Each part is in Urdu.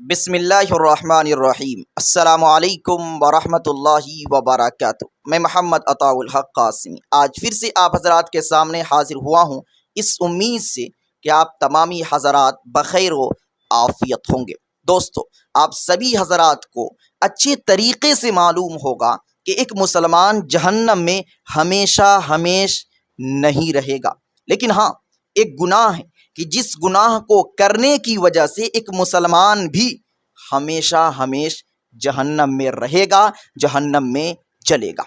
بسم اللہ الرحمن الرحیم۔ السلام علیکم ورحمۃ اللہ وبرکاتہ۔ میں محمد عطاء الحق قاسمی آج پھر سے آپ حضرات کے سامنے حاضر ہوا ہوں، اس امید سے کہ آپ تمامی حضرات بخیر و عافیت ہوں گے۔ دوستو، آپ سبھی حضرات کو اچھے طریقے سے معلوم ہوگا کہ ایک مسلمان جہنم میں ہمیشہ نہیں رہے گا، لیکن ہاں، ایک گناہ ہے کہ جس گناہ کو کرنے کی وجہ سے ایک مسلمان بھی ہمیشہ جہنم میں رہے گا، جہنم میں جلے گا۔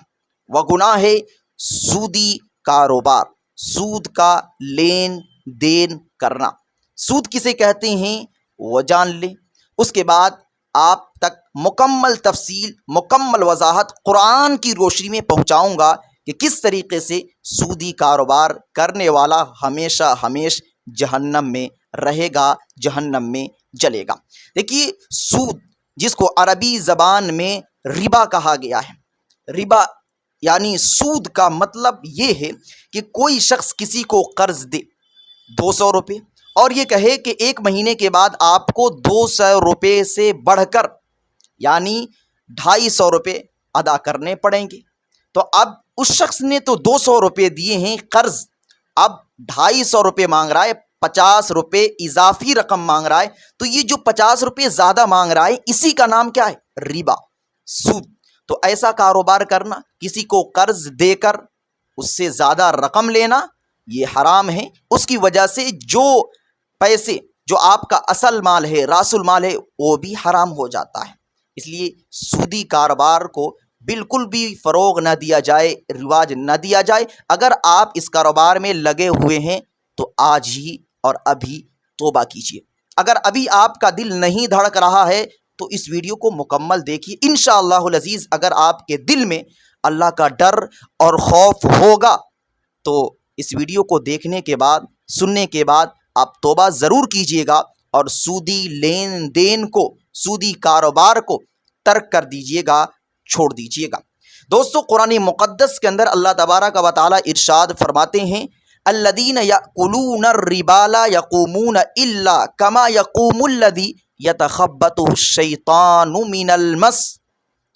وہ گناہ ہے سودی کاروبار، سود کا لین دین کرنا۔ سود کسے کہتے ہیں وہ جان لیں، اس کے بعد آپ تک مکمل تفصیل، مکمل وضاحت قرآن کی روشنی میں پہنچاؤں گا کہ کس طریقے سے سودی کاروبار کرنے والا ہمیشہ جہنم میں رہے گا، جہنم میں جلے گا۔ دیکھیے، سود جس کو عربی زبان میں ربا کہا گیا ہے، ربا یعنی سود کا مطلب یہ ہے کہ کوئی شخص کسی کو قرض دے 200 روپے اور یہ کہے کہ ایک مہینے کے بعد آپ کو 200 روپے سے بڑھ کر یعنی 250 روپے ادا کرنے پڑیں گے۔ تو اب اس شخص نے تو 200 روپے دیے ہیں قرض، اب 250 روپے مانگ رہا ہے، 50 روپے اضافی رقم مانگ رہا ہے، تو یہ جو 50 روپے زیادہ مانگ رہا ہے اسی کا نام کیا ہے؟ ربا، سود۔ تو ایسا کاروبار کرنا، کسی کو قرض دے کر اس سے زیادہ رقم لینا، یہ حرام ہے۔ اس کی وجہ سے جو پیسے، جو آپ کا اصل مال ہے، راس المال ہے، وہ بھی حرام ہو جاتا ہے۔ اس لیے سودی کاروبار کو بالکل بھی فروغ نہ دیا جائے، رواج نہ دیا جائے۔ اگر آپ اس کاروبار میں لگے ہوئے ہیں تو آج ہی اور ابھی توبہ کیجیے۔ اگر ابھی آپ کا دل نہیں دھڑک رہا ہے تو اس ویڈیو کو مکمل دیکھیے، انشاءاللہ العزیز اگر آپ کے دل میں اللہ کا ڈر اور خوف ہوگا تو اس ویڈیو کو دیکھنے کے بعد، سننے کے بعد آپ توبہ ضرور کیجیے گا اور سودی لین دین کو، سودی کاروبار کو ترک کر دیجیے گا، چھوڑ دیجیے گا۔ دوستو، قرآن مقدس کے اندر اللہ تبارک و تعالی ارشاد فرماتے ہیں، الذین یأکلون الربا لا یقومون الا کما یقوم الذی یتخبطہ الشیطان من المس،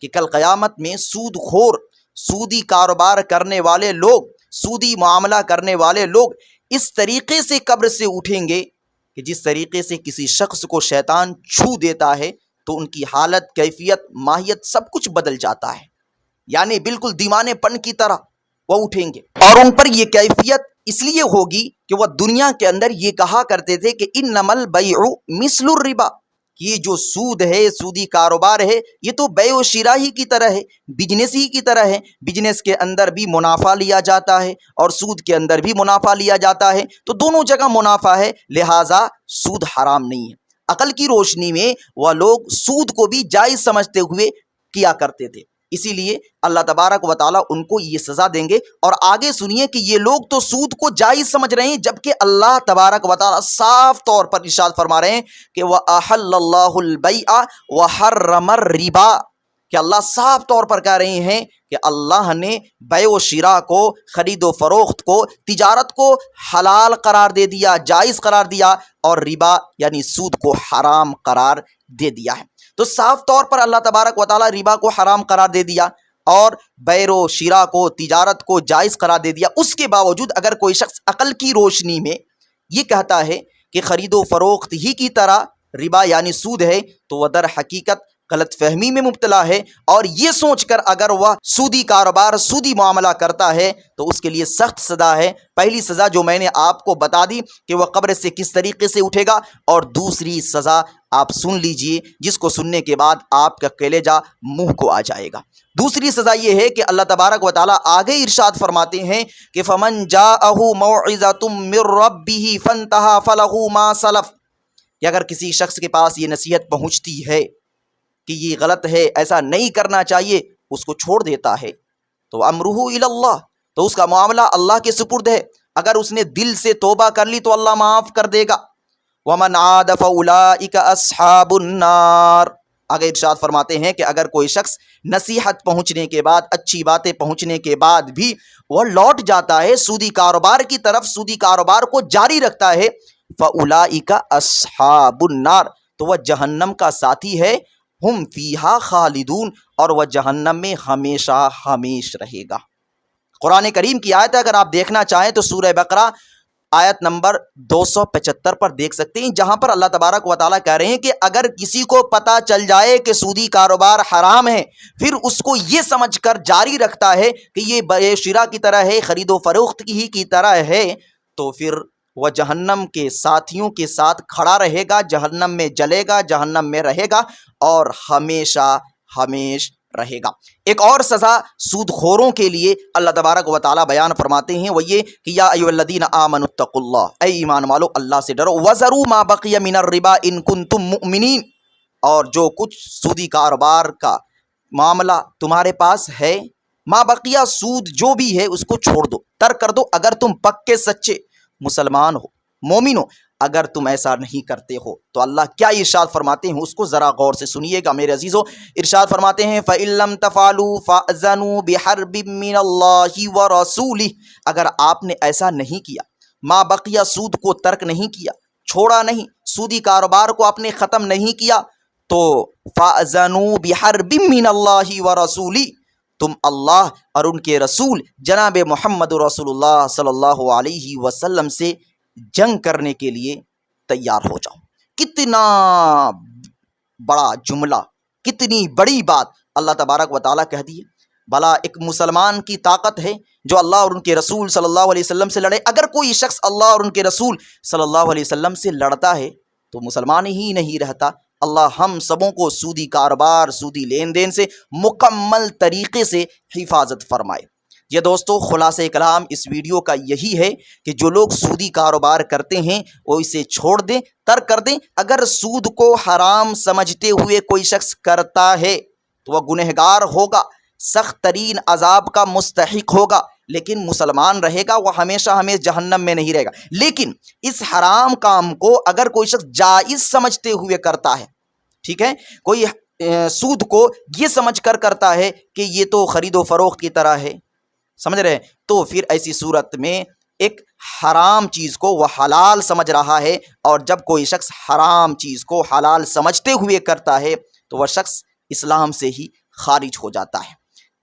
کہ کل قیامت میں سود خور، سودی کاروبار کرنے والے لوگ، سودی معاملہ کرنے والے لوگ اس طریقے سے قبر سے اٹھیں گے کہ جس طریقے سے کسی شخص کو شیطان چھو دیتا ہے تو ان کی حالت، کیفیت، ماہیت سب کچھ بدل جاتا ہے، یعنی بالکل دیوانے پن کی طرح وہ اٹھیں گے۔ اور ان پر یہ کیفیت اس لیے ہوگی کہ وہ دنیا کے اندر یہ کہا کرتے تھے کہ انما البیع مثل الربا، یہ جو سود ہے، سودی کاروبار ہے، یہ تو بیع و شراء ہی کی طرح ہے، بزنس ہی کی طرح ہے۔ بزنس کے اندر بھی منافع لیا جاتا ہے اور سود کے اندر بھی منافع لیا جاتا ہے، تو دونوں جگہ منافع ہے، لہٰذا سود حرام نہیں ہے۔ عقل کی روشنی میں وہ لوگ سود کو بھی جائز سمجھتے ہوئے کیا کرتے تھے، اسی لیے اللہ تبارک و تعالیٰ ان کو یہ سزا دیں گے۔ اور آگے سنیے کہ یہ لوگ تو سود کو جائز سمجھ رہے ہیں، جبکہ اللہ تبارک و تعالیٰ صاف طور پر ارشاد فرما رہے ہیں کہ وَأَحَلَّ اللَّهُ الْبَيْعَ وَحَرَّمَ الرِّبَا، کہ اللہ صاف طور پر کہہ رہے ہیں کہ اللہ نے بیع و شراء کو، خرید و فروخت کو، تجارت کو حلال قرار دے دیا، جائز قرار دیا، اور ربا یعنی سود کو حرام قرار دے دیا ہے۔ تو صاف طور پر اللہ تبارک و تعالیٰ ربا کو حرام قرار دے دیا اور بیع و شراء کو، تجارت کو جائز قرار دے دیا۔ اس کے باوجود اگر کوئی شخص عقل کی روشنی میں یہ کہتا ہے کہ خرید و فروخت ہی کی طرح ربا یعنی سود ہے، تو وہ در حقیقت غلط فہمی میں مبتلا ہے، اور یہ سوچ کر اگر وہ سودی کاروبار، سودی معاملہ کرتا ہے تو اس کے لیے سخت سزا ہے۔ پہلی سزا جو میں نے آپ کو بتا دی کہ وہ قبر سے کس طریقے سے اٹھے گا، اور دوسری سزا آپ سن لیجئے جس کو سننے کے بعد آپ کا کلیجہ منہ کو آ جائے گا۔ دوسری سزا یہ ہے کہ اللہ تبارک و تعالیٰ آگے ارشاد فرماتے ہیں کہ فَمَنْ جَاءَهُ مَوْعِظَةٌ مِّن رَّبِّهِ فَانْتَهَىٰ فَلَهُ مَا سَلَفَ، کہ اگر کسی شخص کے پاس یہ نصیحت پہنچتی ہے کہ یہ غلط ہے، ایسا نہیں کرنا چاہیے، اس کو چھوڑ دیتا ہے، تو امرہ الی اللہ، تو اس کا معاملہ اللہ کے سپرد ہے۔ اگر اس نے دل سے توبہ کر لی تو اللہ معاف کر دے گا۔ ومن عاد فاولئک اصحاب النار، آگے ارشاد فرماتے ہیں کہ اگر کوئی شخص نصیحت پہنچنے کے بعد، اچھی باتیں پہنچنے کے بعد بھی وہ لوٹ جاتا ہے سودی کاروبار کی طرف، سودی کاروبار کو جاری رکھتا ہے، فاولئک اصحاب النار، تو وہ جہنم کا ساتھی ہے، ہم فیہا خالدون، اور وہ جہنم میں ہمیشہ ہمیش رہے گا۔ قرآن کریم کی آیت ہے، اگر آپ دیکھنا چاہیں تو سورہ بقرہ آیت نمبر 275 پر دیکھ سکتے ہیں، جہاں پر اللہ تبارک و تعالیٰ کہہ رہے ہیں کہ اگر کسی کو پتہ چل جائے کہ سودی کاروبار حرام ہے، پھر اس کو یہ سمجھ کر جاری رکھتا ہے کہ یہ بے شرا کی طرح ہے، خرید و فروخت ہی کی طرح ہے، تو پھر وہ جہنم کے ساتھیوں کے ساتھ کھڑا رہے گا، جہنم میں جلے گا، جہنم میں رہے گا اور ہمیشہ ہمیش رہے گا۔ ایک اور سزا سود خوروں کے لیے اللہ تبارک و تعالیٰ بیان فرماتے ہیں، وہ یہ کہ یا ایھا الذین آمنوا اتقوا اللہ، اے ایمان والو اللہ سے ڈرو، وذروا ما بقی من الربا ان کنتم مؤمنین، اور جو کچھ سودی کاروبار کا معاملہ تمہارے پاس ہے، ما بقیہ سود جو بھی ہے اس کو چھوڑ دو، ترک کر دو، اگر تم پکے سچے مسلمان ہو، مومن ہو۔ اگر تم ایسا نہیں کرتے ہو تو اللہ کیا ارشاد فرماتے ہیں، اس کو ذرا غور سے سنیے گا میرے عزیزو۔ ارشاد فرماتے ہیں فَإِن لَّمْ تَفْعَلُوا فَأْذَنُوا بِحَرْبٍ مِّنَ اللَّهِ وَرَسُولِهِ، اگر آپ نے ایسا نہیں کیا، ما بقیہ سود کو ترک نہیں کیا، چھوڑا نہیں، سودی کاروبار کو آپ نے ختم نہیں کیا، تو فَأْذَنُوا بِحَرْبٍ مِّنَ اللَّهِ وَرَسُولِهِ، تم اللہ اور ان کے رسول جناب محمد رسول اللہ صلی اللہ علیہ وسلم سے جنگ کرنے کے لیے تیار ہو جاؤ۔ کتنا بڑا جملہ، کتنی بڑی بات اللہ تبارک و تعالیٰ کہہ دی ہے۔ بھلا ایک مسلمان کی طاقت ہے جو اللہ اور ان کے رسول صلی اللہ علیہ وسلم سے لڑے؟ اگر کوئی شخص اللہ اور ان کے رسول صلی اللہ علیہ وسلم سے لڑتا ہے تو مسلمان ہی نہیں رہتا۔ اللہ ہم سبوں کو سودی کاروبار، سودی لین دین سے مکمل طریقے سے حفاظت فرمائے۔ یہ دوستو خلاصہ کلام اس ویڈیو کا یہی ہے کہ جو لوگ سودی کاروبار کرتے ہیں وہ اسے چھوڑ دیں، ترک کر دیں۔ اگر سود کو حرام سمجھتے ہوئے کوئی شخص کرتا ہے تو وہ گنہگار ہوگا، سخت ترین عذاب کا مستحق ہوگا، لیکن مسلمان رہے گا، وہ ہمیشہ ہمیشہ جہنم میں نہیں رہے گا۔ لیکن اس حرام کام کو اگر کوئی شخص جائز سمجھتے ہوئے کرتا ہے، ٹھیک ہے، کوئی سود کو یہ سمجھ کر کرتا ہے کہ یہ تو خرید و فروخت کی طرح ہے، سمجھ رہے ہیں، تو پھر ایسی صورت میں ایک حرام چیز کو وہ حلال سمجھ رہا ہے، اور جب کوئی شخص حرام چیز کو حلال سمجھتے ہوئے کرتا ہے تو وہ شخص اسلام سے ہی خارج ہو جاتا ہے۔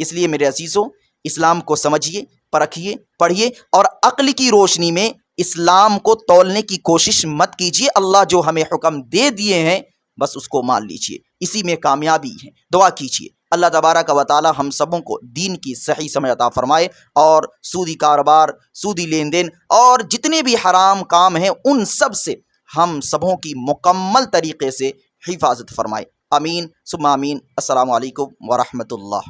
اس لیے میرے عزیزوں، اسلام کو سمجھیے، پرکھیے، پڑھیے، اور عقل کی روشنی میں اسلام کو تولنے کی کوشش مت کیجیے۔ اللہ جو ہمیں حکم دے دیے ہیں بس اس کو مان لیجیے، اسی میں کامیابی ہے۔ دعا کیجیے اللہ تبارک و تعالی ہم سبوں کو دین کی صحیح سمجھ عطا فرمائے، اور سودی کاروبار، سودی لین دین اور جتنے بھی حرام کام ہیں ان سب سے ہم سبوں کی مکمل طریقے سے حفاظت فرمائے۔ آمین ثم آمین۔ السلام علیکم ورحمۃ اللہ۔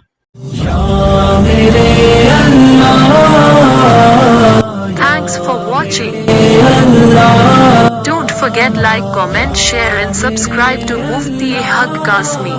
Thanks for watching. Don't forget like, comment, share and subscribe to Mufti Haq Qasmi.